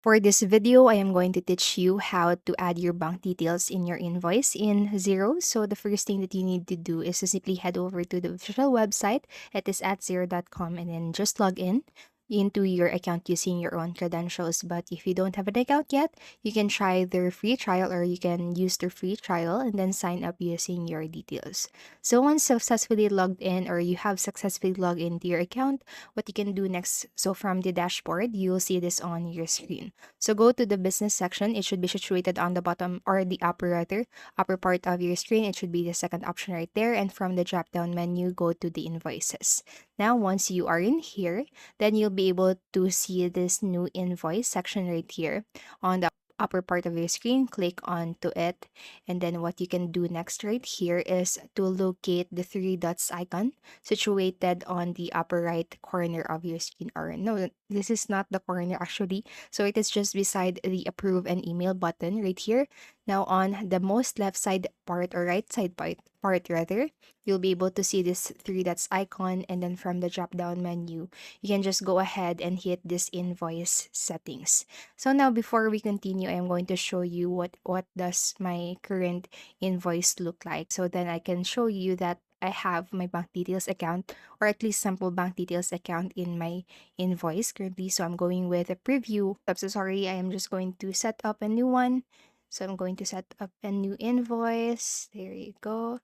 For this video, I am going to teach you how to add your bank details in your invoice in Xero. So the first thing that you need to do is to simply head over to the official website. It is at xero.com and then just log in into your account using your own credentials. But if you don't have an account yet, you can try their free trial or you can use their free trial and then sign up using your details. So once successfully logged in or you have successfully logged into your account, what you can do next, so from the dashboard, you'll see this on your screen. So go to the business section. It should be situated on the bottom or the upper rather, upper part of your screen. It should be the second option right there. And from the drop down menu, go to the invoices. Now, once you are in here, then you'll be able to see this new invoice section right here on the upper part of your screen. Click onto it, and then what you can do next right here is to locate the three dots icon situated on the upper right corner of your screen. Or no, this is not the corner actually, so it is just beside the approve and email button right here. Now on the most left side part or right side part rather, you'll be able to see this three dots icon, and then from the drop down menu you can just go ahead and hit this invoice settings. So now before we continue, I am going to show you what does my current invoice look like, so then I can show you that I have my bank details account, or at least sample bank details account in my invoice currently. So I'm going with a preview. I'm so sorry, I am just going to set up a new one. So I'm going to set up a new invoice. There you go.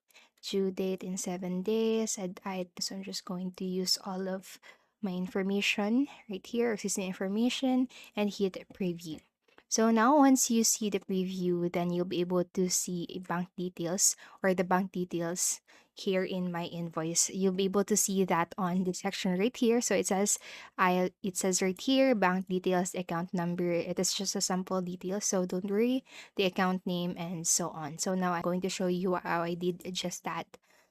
Due date in 7 days. So I'm just going to use all of my information right here, existing information, and hit preview. So now once you see the preview, then you'll be able to see bank details or the bank details here in my invoice. You'll be able to see that on the section right here. So it says right here bank details, account number. It is just a sample detail, so don't worry, the account name and so on. So now I'm going to show you how I did just that.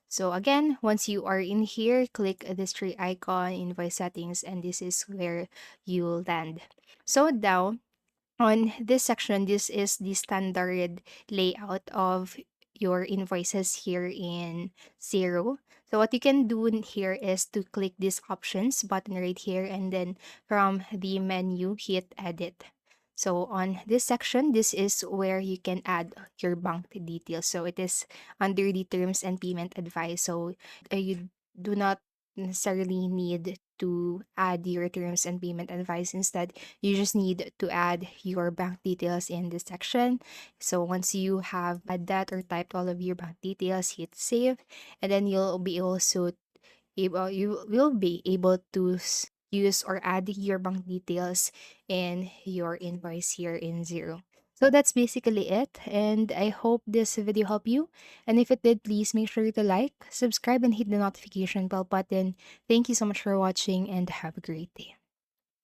So again, once you are in here, click this three icon, invoice settings, and this is where you'll land. So now on this section, this is the standard layout of your invoices here in Xero. So what you can do in here is to click this options button right here, and then from the menu, hit edit. So on this section, this is where you can add your bank details. So it is under the terms and payment advice. So you do not necessarily need to add your terms and payment advice. Instead, you just need to add your bank details in this section. So once you have add that or typed all of your bank details, hit save, and then you will be able to use or add your bank details in your invoice here in Xero. So that's basically it, and I hope this video helped you. And if it did, please make sure to like, subscribe, and hit the notification bell button. Thank you so much for watching, and have a great day.